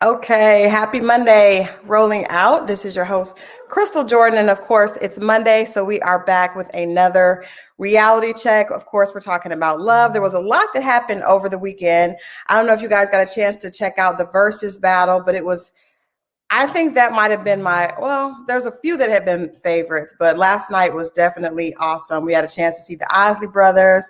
Okay, happy Monday rolling out. This is your host, Crystal Jordan. And of course, it's Monday, so we are back with another reality check. Of course, we're talking about love. There was a lot that happened over the weekend. I don't know if you guys got a chance to check out the versus battle, but I think that might have been there's a few that have been favorites, but last night was definitely awesome. We had a chance to see the Isley brothers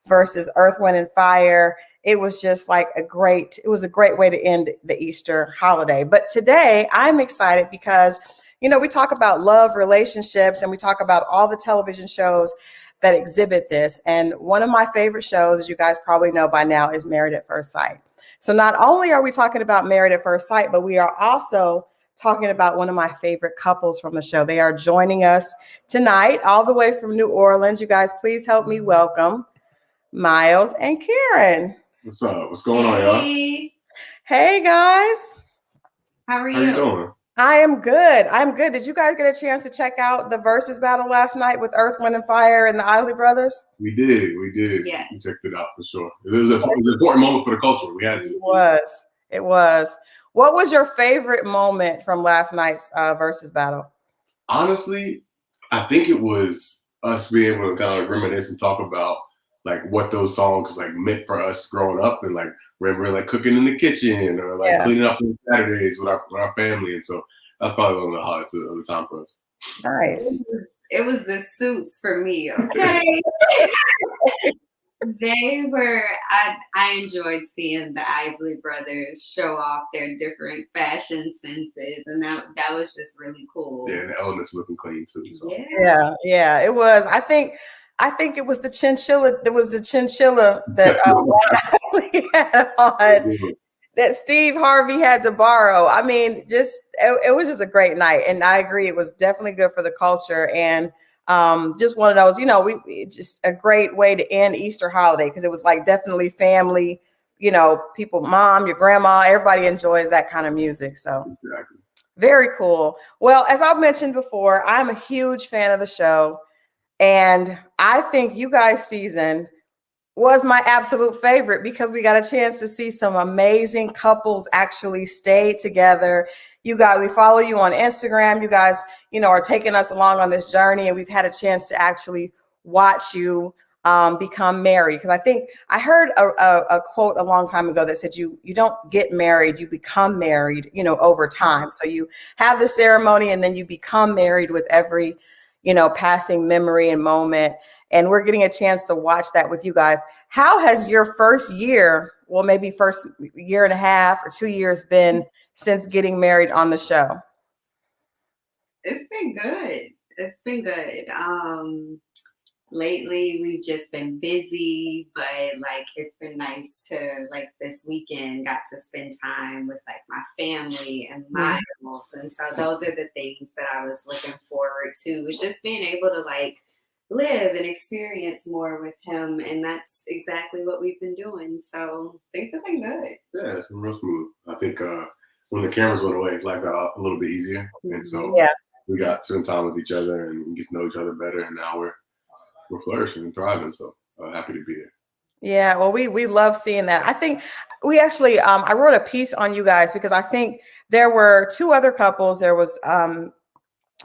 versus Earth, Wind, and Fire. It was just like it was a great way to end the Easter holiday. But today I'm excited because, we talk about love, relationships, and we talk about all the television shows that exhibit this. And one of my favorite shows, as you guys probably know by now, is Married at First Sight. So not only are we talking about Married at First Sight, but we are also talking about one of my favorite couples from the show. They are joining us tonight, all the way from New Orleans. You guys, please help me welcome Miles and Karen. What's up? What's going on, y'all? Hey, guys. How are you? How you doing? I am good. I'm good. Did you guys get a chance to check out the versus battle last night with Earth, Wind, and Fire and the Isley brothers? We did. Yeah. We checked it out for sure. It was an important moment for the culture. We had to. It was. What was your favorite moment from last night's versus battle? Honestly, I think it was us being able to kind of reminisce and talk about like what those songs like meant for us growing up, and like remember like cooking in the kitchen or like cleaning up on Saturdays with our family. And so that's probably one of the highlights of the time for us. Nice. It was the suits for me. Okay. I enjoyed seeing the Isley brothers show off their different fashion senses, and that was just really cool. Yeah, and the elements looking clean too. So. Yeah, it was. I think it was the chinchilla. There was the chinchilla that we had on that Steve Harvey had to borrow. I mean, it was just a great night, and I agree, it was definitely good for the culture, and just one of those, just a great way to end Easter holiday, because it was like definitely family. People, mom, your grandma, everybody enjoys that kind of music. So exactly. Very cool. Well, as I've mentioned before, I'm a huge fan of the show. And I think you guys' season was my absolute favorite because we got a chance to see some amazing couples actually stay together. We follow you on Instagram. You guys, are taking us along on this journey, and we've had a chance to actually watch you become married. Because I think I heard a quote a long time ago that said you don't get married, you become married, over time. So you have the ceremony and then you become married with every passing memory and moment. And we're getting a chance to watch that with you guys. How has your first year, maybe first year and a half or 2 years been since getting married on the show? It's been good. Lately we've just been busy, but like it's been nice to like this weekend got to spend time with like my family and Miles. And so those are the things that I was looking forward to, is just being able to like live and experience more with him, and that's exactly what we've been doing. So things have been good. Yeah, it's been real smooth. I think when the cameras went away, life got a little bit easier, and so we got to spend time with each other and get to know each other better. And now we're flourishing and thriving. So happy to be here. Yeah, well, we love seeing that. I think we actually I wrote a piece on you guys because I think there were two other couples. There was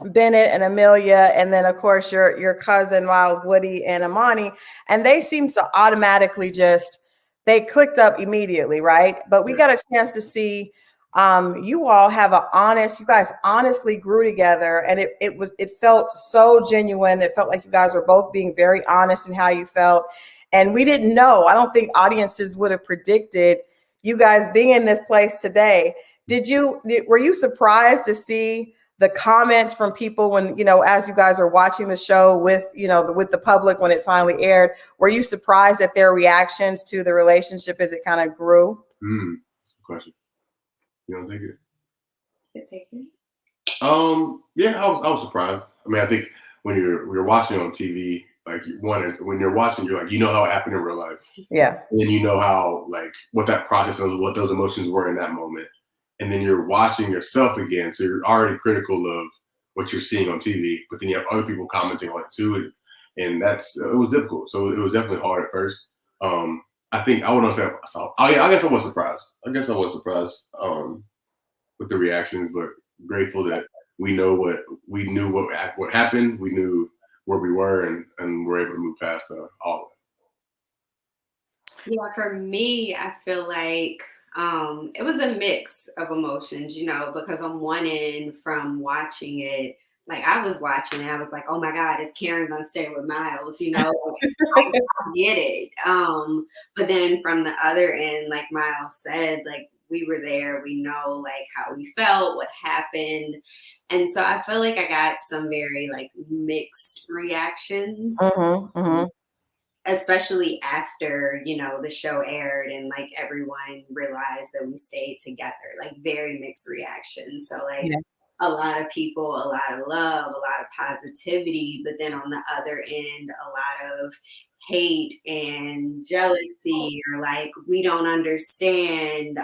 Bennett and Amelia, and then of course your cousin Miles, Woody and Amani, and they seemed to automatically they clicked up immediately, right? But we got a chance to see you all you guys honestly grew together, and it felt so genuine. It felt like you guys were both being very honest in how you felt. And we didn't know, I don't think audiences would have predicted you guys being in this place today. Were you surprised to see the comments from people when, as you guys are watching the show with the public when it finally aired? Were you surprised at their reactions to the relationship as it kind of grew? Good question. You want to take it? Take it. Yeah, I was surprised. I mean, I think when you're watching on TV, like when you're watching, you're like, how it happened in real life. Yeah. And then how like what that process was, what those emotions were in that moment. And then you're watching yourself again. So you're already critical of what you're seeing on TV, but then you have other people commenting on it too. And it was difficult. So it was definitely hard at first. I think I wouldn't say, I guess I was surprised. with the reactions, but grateful that we knew what happened. We knew where we were, and we're able to move past all of it. Yeah, for me, I feel like it was a mix of emotions, because on one end, from watching it, like I was watching it, I was like, oh my God, is Karen gonna stay with Miles? I get it. But then from the other end, like Miles said, like we were there, we know like how we felt, what happened. And so I feel like I got some very like mixed reactions. Especially after the show aired and like everyone realized that we stayed together, like very mixed reactions. So like a lot of people, a lot of love, a lot of positivity, but then on the other end, a lot of hate and jealousy, or like we don't understand.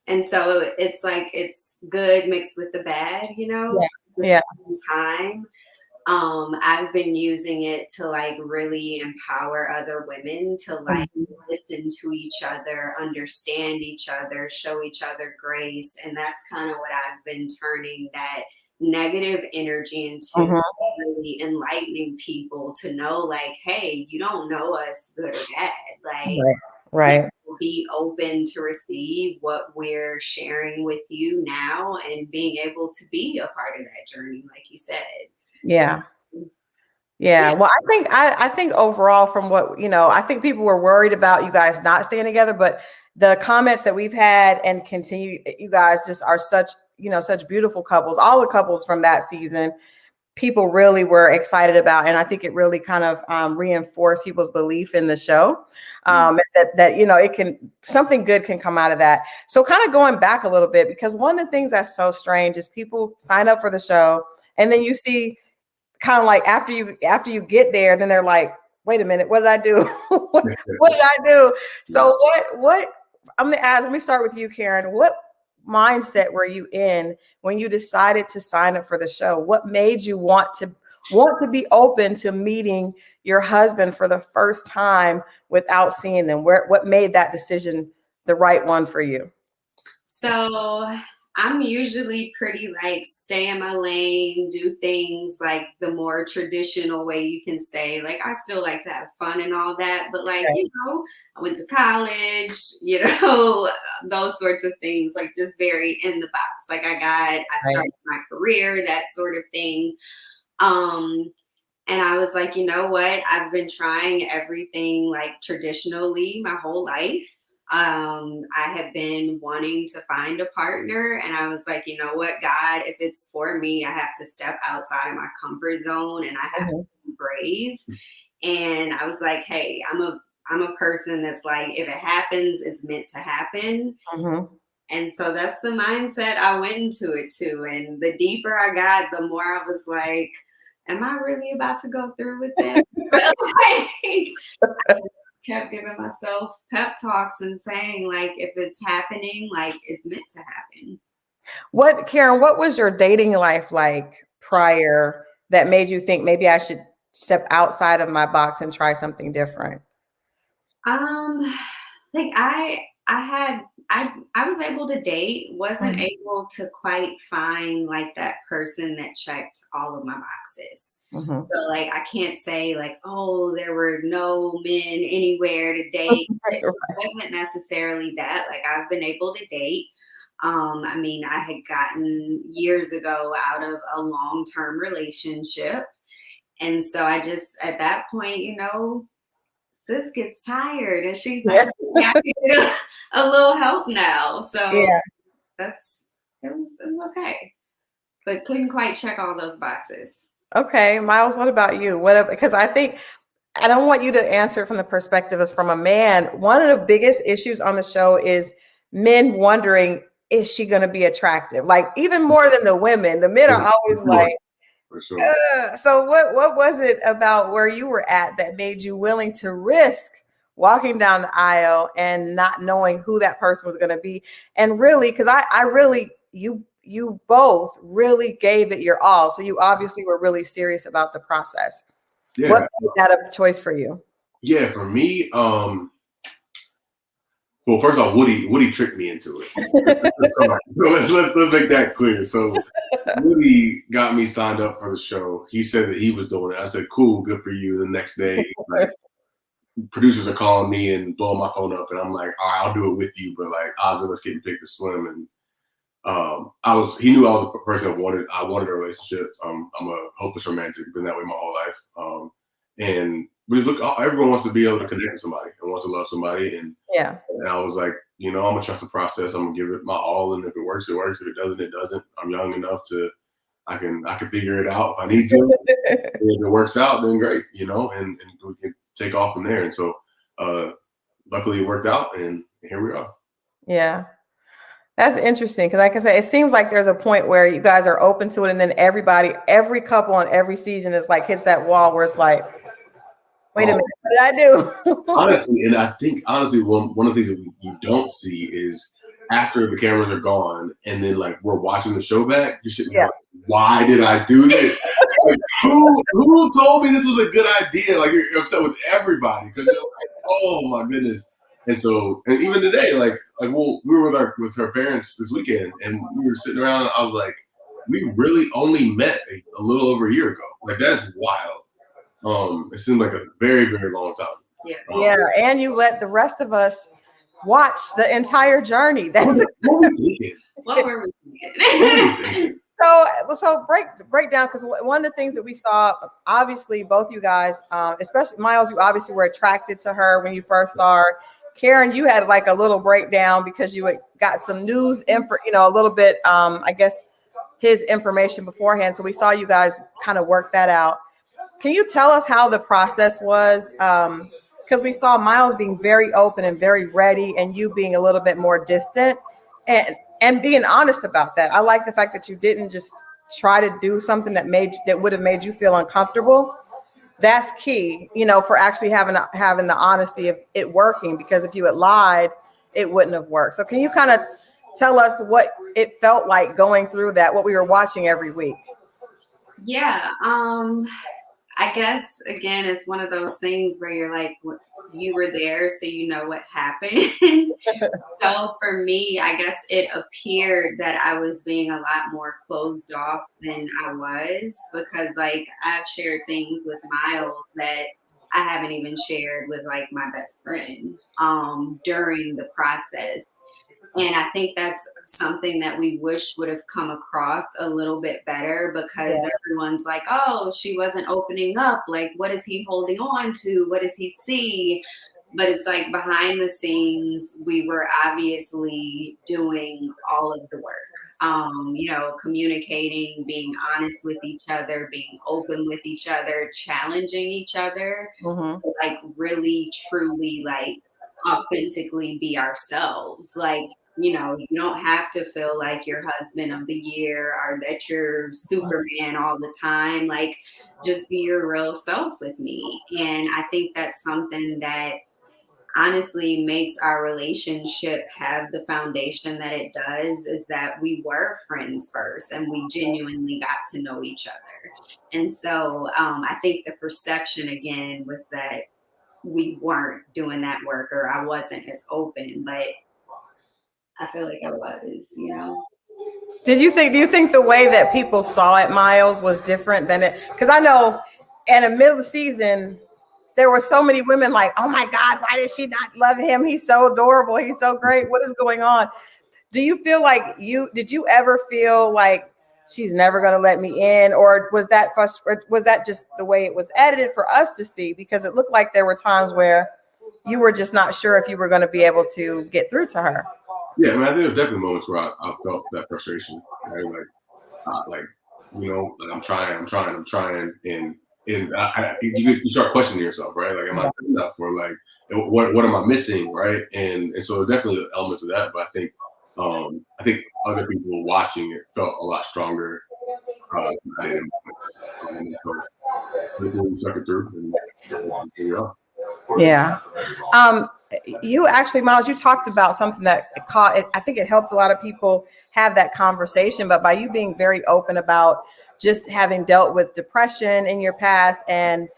And so it's like it's good mixed with the bad, at the same time. I've been using it to like really empower other women to like listen to each other, understand each other, show each other grace. And that's kind of what I've been turning that negative energy into, really enlightening people to know like, hey, you don't know us good or bad. Like be open to receive what we're sharing with you now and being able to be a part of that journey, like you said. Yeah. Well, I think overall from what, I think people were worried about you guys not staying together, but the comments that we've had and continue, you guys just are such beautiful couples. All the couples from that season, people really were excited about. And I think it really kind of reinforced people's belief in the show. That something good can come out of that. So kind of going back a little bit, because one of the things that's so strange is people sign up for the show and then you see kind of like after you get there, then they're like, wait a minute, what did I do? what did I do? So what I'm gonna ask, let me start with you, Karen. What mindset were you in when you decided to sign up for the show? What made you want to be open to meeting your husband for the first time without seeing them? What made that decision the right one for you? So I'm usually pretty like stay in my lane, do things like the more traditional way you can say. Like I still like to have fun and all that, but like, I went to college, those sorts of things, like just very in the box. Like I started my career, that sort of thing. And I was like, you know what? I've been trying everything like traditionally my whole life. I have been wanting to find a partner, and I was like, you know what, God, if it's for me, I have to step outside of my comfort zone and I have to be brave. And I was like, hey, I'm a person that's like, if it happens, it's meant to happen. And so that's the mindset I went into it too. And the deeper I got, the more I was like, am I really about to go through with this? I kept giving myself pep talks and saying, like, if it's happening, like it's meant to happen. Karen, what was your dating life like prior that made you think maybe I should step outside of my box and try something different? Like I was able to date, wasn't able to quite find like that person that checked all of my boxes. So like I can't say like, oh, there were no men anywhere to date. It wasn't necessarily that. Like I've been able to date. I mean, I had gotten years ago out of a long-term relationship. And so I just at that point, sis gets tired and she's like, yeah, I need a little help now. So it was okay. But couldn't quite check all those boxes. Okay. Miles, what about you? Because I think, I don't want you to answer from the perspective as from a man. One of the biggest issues on the show is men wondering, is she going to be attractive? Like even more than the women. The men are always like, so what was it about where you were at that made you willing to risk walking down the aisle and not knowing who that person was going to be? And really, because I really, you both really gave it your all. So you obviously were really serious about the process. What made that a choice for you? Yeah, for me, Well, first off, Woody tricked me into it. Let's make that clear. So Woody got me signed up for the show. He said that he was doing it. I said, cool, good for you. The next day, like, producers are calling me and blowing my phone up, and I'm like, all right, I'll do it with you, but like odds of us getting picked are slim. And he knew I was a person that I wanted a relationship. I'm a hopeless romantic, been that way my whole life. But look, everyone wants to be able to connect with somebody and wants to love somebody. And I was like, I'm gonna trust the process. I'm gonna give it my all, and if it works, it works. If it doesn't, it doesn't. I'm young enough to I can figure it out if I need to. If it works out, then great, and we can take off from there. And so luckily it worked out, and here we are. Yeah. That's interesting because, like I said, it seems like there's a point where you guys are open to it, and then every couple on every season is like hits that wall where it's like, wait a minute, what did I do? Honestly, and I think one of the things that you don't see is after the cameras are gone, and then like we're watching the show back, you're sitting there like, why did I do this? Like, who told me this was a good idea? Like you're upset with everybody because you're like, oh my goodness. And so, and even today, like we were with her parents this weekend, and we were sitting around. And I was like, we really only met a little over a year ago. Like that's wild. It seemed like a very, very long time. Yeah, and you let the rest of us watch the entire journey. What were we thinking? So break down, because one of the things that we saw, obviously, both you guys, especially Miles, you obviously were attracted to her when you first saw her. Karen, you had like a little breakdown because you had got some news info, a little bit, I guess, his information beforehand. So we saw you guys kind of work that out. Can you tell us how the process was? Because we saw Miles being very open and very ready, and you being a little bit more distant and being honest about that. I like the fact that you didn't just try to do something that would have made you feel uncomfortable. That's key, for actually having the honesty of it working, because if you had lied, it wouldn't have worked. So can you kind of tell us what it felt like going through that, what we were watching every week? Yeah. I guess, again, it's one of those things where you're like, you were there, so you know what happened. So for me, I guess it appeared that I was being a lot more closed off than I was, because like I've shared things with Miles that I haven't even shared with like my best friend during the process. And I think that's something that we wish would have come across a little bit better, because everyone's like, oh, she wasn't opening up. Like, what is he holding on to? What does he see? But it's like behind the scenes, we were obviously doing all of the work, communicating, being honest with each other, being open with each other, challenging each other, like really, truly, like authentically be ourselves. Like, you don't have to feel like you're husband of the year or that you're Superman all the time. Like, just be your real self with me. And I think that's something that honestly makes our relationship have the foundation that it does, is that we were friends first and we genuinely got to know each other. And so I think the perception again was that we weren't doing that work, or I wasn't as open, but I feel like I was, Do you think the way that people saw it, Miles, was different than it? Because I know in the middle of the season, there were so many women like, oh my God, why did she not love him? He's so adorable. He's so great. What is going on? Do you feel like did you ever feel like she's never going to let me in? Or was that just the way it was edited for us to see? Because it looked like there were times where you were just not sure if you were going to be able to get through to her. Yeah, I mean, I think there were definitely moments where I felt that frustration, right? Like, I'm trying, and you start questioning yourself, right? Like, am I good enough, or like, what am I missing, right? And so definitely elements of that, but I think other people watching it felt a lot stronger. I didn't. So we stuck it through, and here we are. Yeah. You actually, Miles, you talked about something that I think it helped a lot of people have that conversation, but by you being very open about just having dealt with depression in your past, and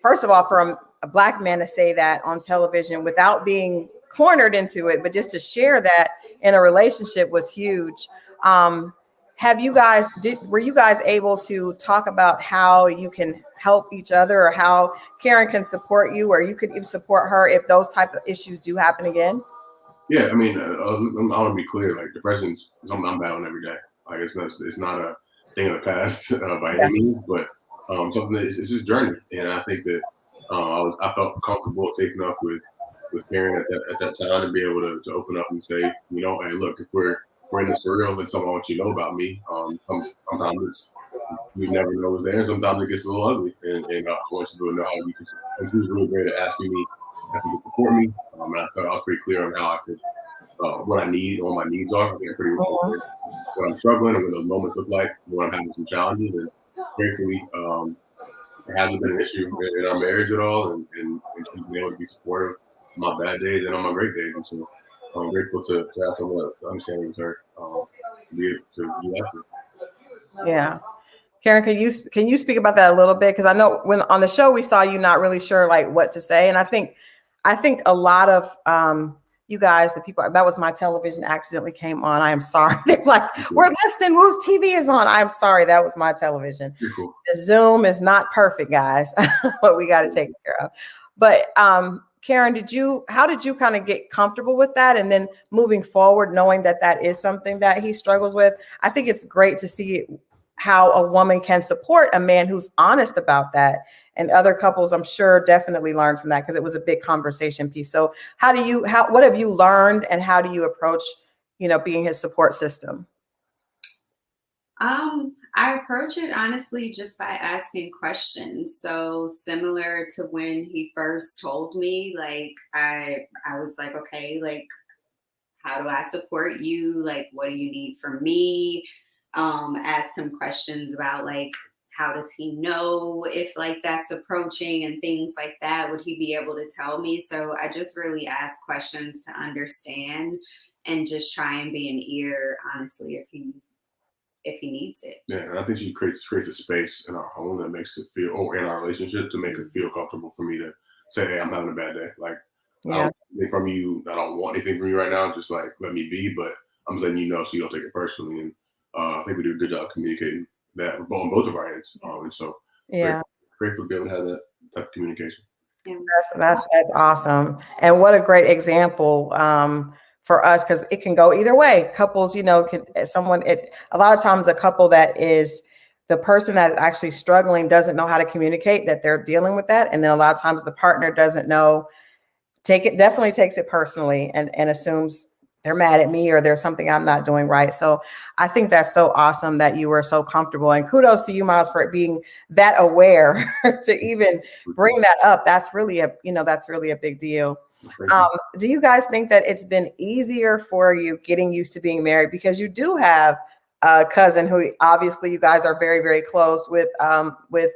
first of all, from a Black man to say that on television without being cornered into it, but just to share that in a relationship was huge. Have you guys, were you guys able to talk about how you can help each other, or how Karen can support you, or you could even support her if those type of issues do happen again? Yeah, I mean, I want to be clear. Like, depression's something I'm battling every day. Like, it's not a thing of the past by any means, but something that it's just a journey. And I think that I felt comfortable, safe enough with Karen at that time to be able to open up and say, you know, hey, look, if we're in this for real, let someone want you to know about me. Sometimes you never know what's there. Sometimes it gets a little ugly, and I want you to know how you can. And she was really great at asking me to support me. And I thought I was pretty clear on how I could, what I need, what my needs are. I think I'm pretty clear when I'm struggling and what those moments look like when I'm having some challenges. And gratefully, it hasn't been an issue in our marriage at all, and she's been able to be supportive on my bad days and on my great days. And so I'm grateful to have someone understanding with her, to be able to do that. Yeah. Karen, can you speak about that a little bit? Because I know when on the show we saw you not really sure like what to say, and I think a lot of you guys, the people, that was my television accidentally came on. I am sorry. They're like, we're listening. Whose TV is on? I'm sorry. That was my television. Cool. The Zoom is not perfect, guys, but we got to take care of. But Karen, how did you kind of get comfortable with that? And then moving forward, knowing that that is something that he struggles with, I think it's great to see how a woman can support a man who's honest about that. And other couples, I'm sure, definitely learned from that, because it was a big conversation piece. So what have you learned, and how do you approach, being his support system? I approach it honestly just by asking questions. So similar to when he first told me, like, I was like, okay, like, how do I support you? Like, what do you need from me? Asked him questions about, like, how does he know if like that's approaching and things like that? Would he be able to tell me? So I just really ask questions to understand and just try and be an ear, honestly, if he needs it. Yeah, and I think she creates a space in our home that makes it feel, or in our relationship, to make it feel comfortable for me to say, hey, I'm having a bad day. Like, I don't want anything from you. I don't want anything from you right now. Just like, let me be, but I'm just letting you know so you don't take it personally. And I think we do a good job communicating that on both of our ends. And so, grateful to be able to have that type of communication. Yeah. That's awesome. And what a great example for us, because it can go either way. Couples, a lot of times a couple that is the person that's actually struggling doesn't know how to communicate that they're dealing with that. And then a lot of times the partner doesn't know, definitely takes it personally and assumes they're mad at me or there's something I'm not doing right. So I think that's so awesome that you were so comfortable, and kudos to you, Miles, for being that aware to even bring that up. That's really a big deal. Do you guys think that it's been easier for you getting used to being married, because you do have a cousin who obviously you guys are very, very close with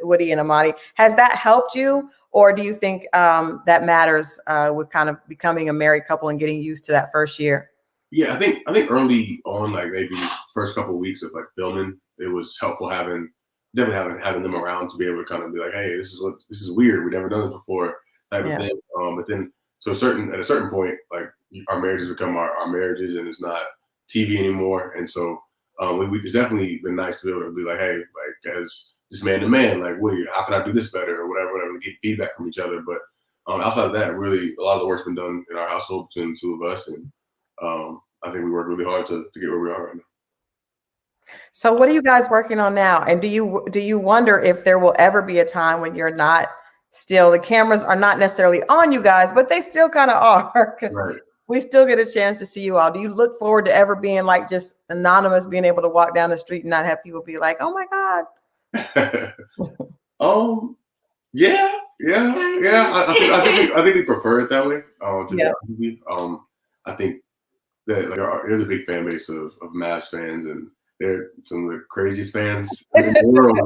Woody and Amadi? Has that helped you? Or do you think that matters with kind of becoming a married couple and getting used to that first year? Yeah, I think early on, like maybe first couple of weeks of like filming, it was helpful having them around to be able to kind of be like, hey, this is weird. We've never done this before, type of thing. But then at a certain point, like our marriages become our marriages, and it's not TV anymore. And so it's definitely been nice to be able to be like, hey, like as just man to man, like, Woody, how can I do this better, or whatever, to get feedback from each other. But outside of that, really, a lot of the work's been done in our household between the two of us, and I think we work really hard to get where we are right now. So what are you guys working on now? And do you wonder if there will ever be a time when you're not the cameras are not necessarily on you guys, but they still kind of are, because we still get a chance to see you all. Do you look forward to ever being like just anonymous, being able to walk down the street and not have people be like, oh my God? Yeah. I think we prefer it that way. To be honest with you. I think that there's a big fan base of MAFS fans, and they're some of the craziest fans in the world.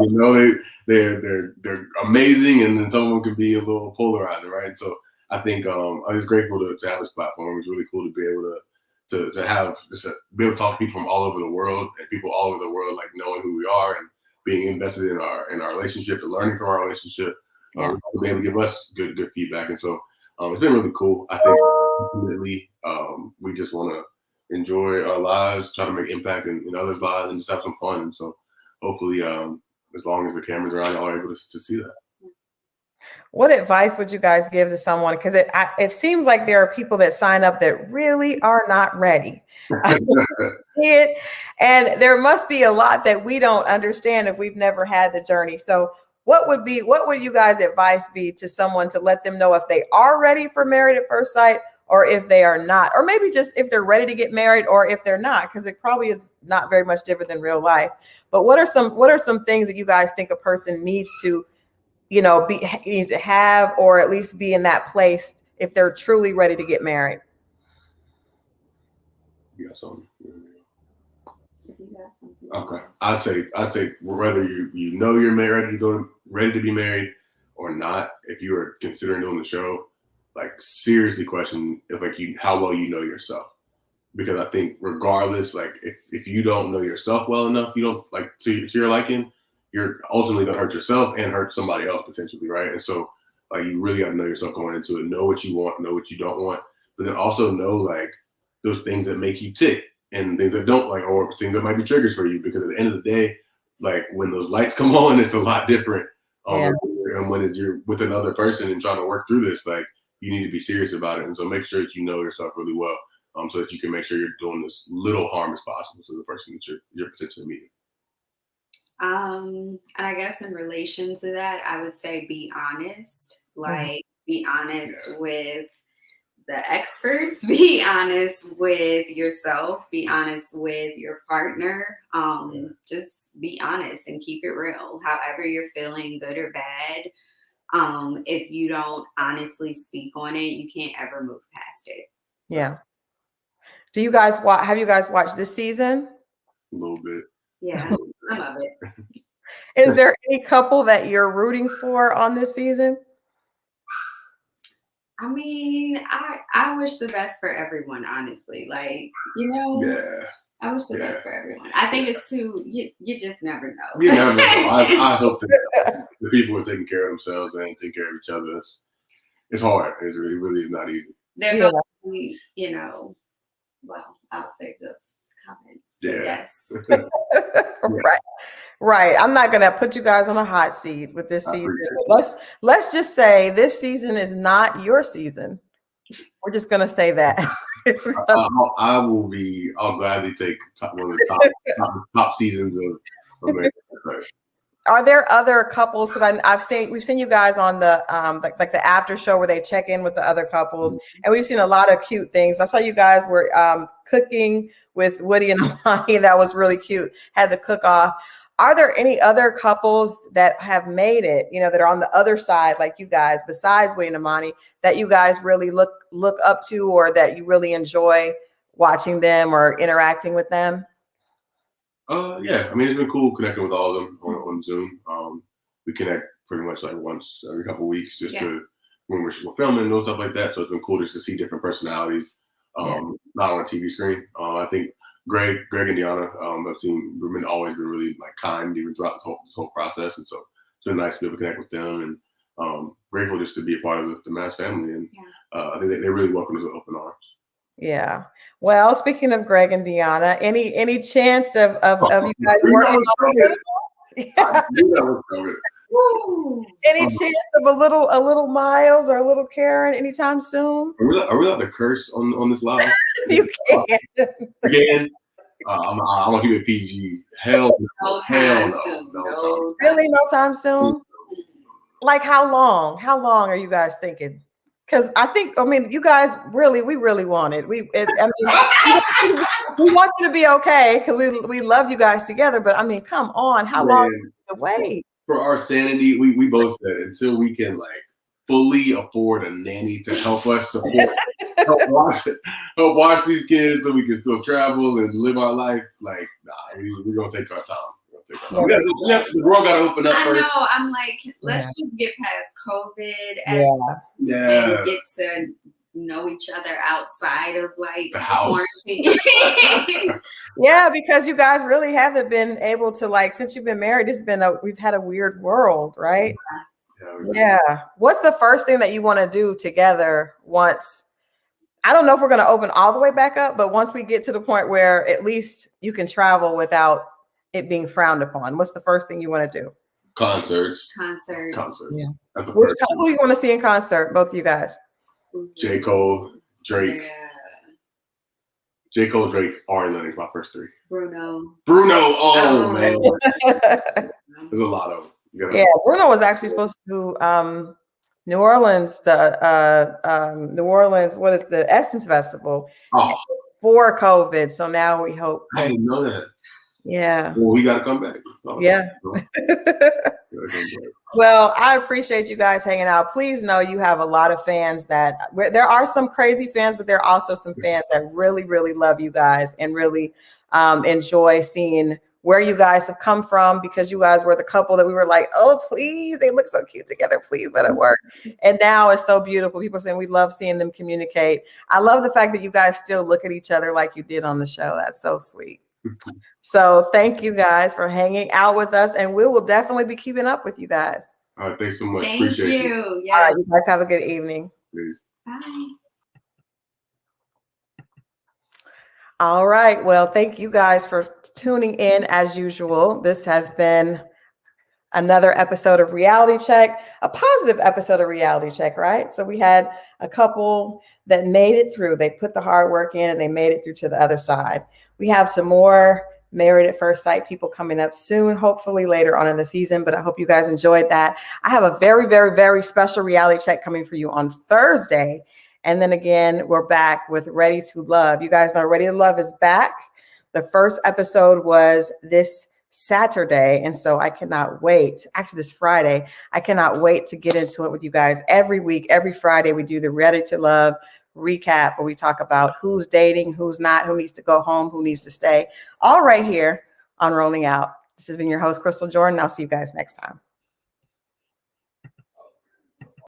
They're amazing, and then some of them can be a little polarizing, right? So I think I'm just grateful to have this platform. It's really cool to be able to have this, be able to talk to people from all over the world, and people all over the world like knowing who we are and being invested in our relationship and learning from our relationship. To be able to give us good feedback, and so it's been really cool. I think ultimately, we just want to enjoy our lives, try to make impact in others' lives, and just have some fun. And so, hopefully, as long as the cameras are on, y'all are able to see that. What advice would you guys give to someone? Because it seems like there are people that sign up that really are not ready. And there must be a lot that we don't understand if we've never had the journey. So what would you guys' advice be to someone to let them know if they are ready for Married at First Sight or if they are not, or maybe just if they're ready to get married or if they're not, because it probably is not very much different than real life. But what are some things that you guys think a person needs to, needs to have, or at least be in that place if they're truly ready to get married? You got something? Okay, I'd say whether you know you're married, ready to be married or not, if you are considering doing the show, like seriously question how well you know yourself. Because I think regardless, like if you don't know yourself well enough, you don't like to your liking, you're ultimately gonna hurt yourself and hurt somebody else potentially, right? And so like you really got to know yourself going into it, know what you want, know what you don't want, but then also know like those things that make you tick and things that don't, like, or things that might be triggers for you. Because at the end of the day, like when those lights come on, it's a lot different. And when you're with another person and trying to work through this, like you need to be serious about it. And so make sure that you know yourself really well, so that you can make sure you're doing as little harm as possible to the person that you're potentially meeting. And I guess in relation to that, I would say be honest. Like be honest with the experts, be honest with yourself, be honest with your partner. Just be honest and keep it real. However you're feeling, good or bad. If you don't honestly speak on it, you can't ever move past it. Yeah. Do you guys have you guys watched this season? A little bit. Yeah, I love it. Is there any couple that you're rooting for on this season? I mean, I wish the best for everyone, honestly. Like, I wish the best for everyone. I think it's too, you just never know. You never know. I hope that the people are taking care of themselves and taking care of each other. It's hard. It really is not easy. There's only, well, I'll save those comments. Yes. Right. I'm not going to put you guys on a hot seat with this season. Let's just say this season is not your season. We're just going to say that. I'll gladly take one of the top seasons of American Life. Are there other couples? Because we've seen you guys on the like the after show where they check in with the other couples, and we've seen a lot of cute things. I saw you guys were cooking with Woody and Amani. That was really cute. Had the cook off. Are there any other couples that have made it, that are on the other side like you guys, besides Woody and Amani, that you guys really look up to, or that you really enjoy watching them or interacting with them? Yeah, I mean, it's been cool connecting with all of them on Zoom. We connect pretty much like once every couple of weeks, just to when we're filming and stuff like that. So it's been cool just to see different personalities, not on a TV screen. I think Greg and Deanna, we've always been really like kind even throughout this whole process, and so it's been nice to be able to connect with them, and grateful just to be a part of the MAFS family. And I think they really welcome us with open arms. Yeah. Well, speaking of Greg and Deanna, any chance of you guys working on it? I knew that was coming. Any chance of a little Miles or a little Karen anytime soon? Are we allowed to curse on this live? You can. Again, I'm gonna keep it PG. Hell no. Really, no time soon? Like how long? How long are you guys thinking? Because you guys we really want it. We want you to be okay because we love you guys together. But come on, how long do you wait? For our sanity, we both said until we can like fully afford a nanny to help us support, help watch these kids so we can still travel and live our life. Like, we're gonna take our time. The world got to open up first. I know. I'm like, let's just get past COVID and get to know each other outside of like the house. Yeah, because you guys really haven't been able to since you've been married. We've had a weird world, right? Yeah. What's the first thing that you want to do together once I don't know if we're going to open all the way back up, but once we get to the point where at least you can travel without it being frowned upon, what's the first thing you want to do? Concerts. Yeah. That's the Who first you want to see in concert? Both of you guys. J. Cole, Drake. Yeah. J. Cole, Drake, Ari Lennox, my first three. Bruno. Oh, man. There's a lot of them. Yeah, Bruno was actually supposed to do New Orleans, New Orleans, what is the Essence Festival for COVID. So now we hope. I didn't know that. Yeah. Well, we got to come back. Yeah. Well, I appreciate you guys hanging out. Please know you have a lot of fans there are some crazy fans, but there are also some fans that really, really love you guys and really enjoy seeing where you guys have come from, because you guys were the couple that we were like, oh, please, they look so cute together. Please let it work. And now it's so beautiful. People saying we love seeing them communicate. I love the fact that you guys still look at each other like you did on the show. That's so sweet. So thank you guys for hanging out with us, and we will definitely be keeping up with you guys. All right, thanks so much. Thank Appreciate you. All right, you guys have a good evening. Please. Bye. All right. Well, thank you guys for tuning in as usual. This has been another episode of Reality Check, a positive episode of Reality Check, right? So we had a couple that made it through. They put the hard work in and they made it through to the other side. We have some more Married at First Sight people coming up soon, hopefully later on in the season, but I hope you guys enjoyed that. I have a very, very, very special reality check coming for you on Thursday. And then again, we're back with Ready to Love. You guys know Ready to Love is back. The first episode was this Saturday. And so I cannot wait. Actually, this Friday, I cannot wait to get into it with you guys. Every week, every Friday, we do the Ready to Love recap where we talk about who's dating, who's not, who needs to go home, who needs to stay, all right here on Rolling Out. This has been your host, Crystal Jordan. I'll see you guys next time.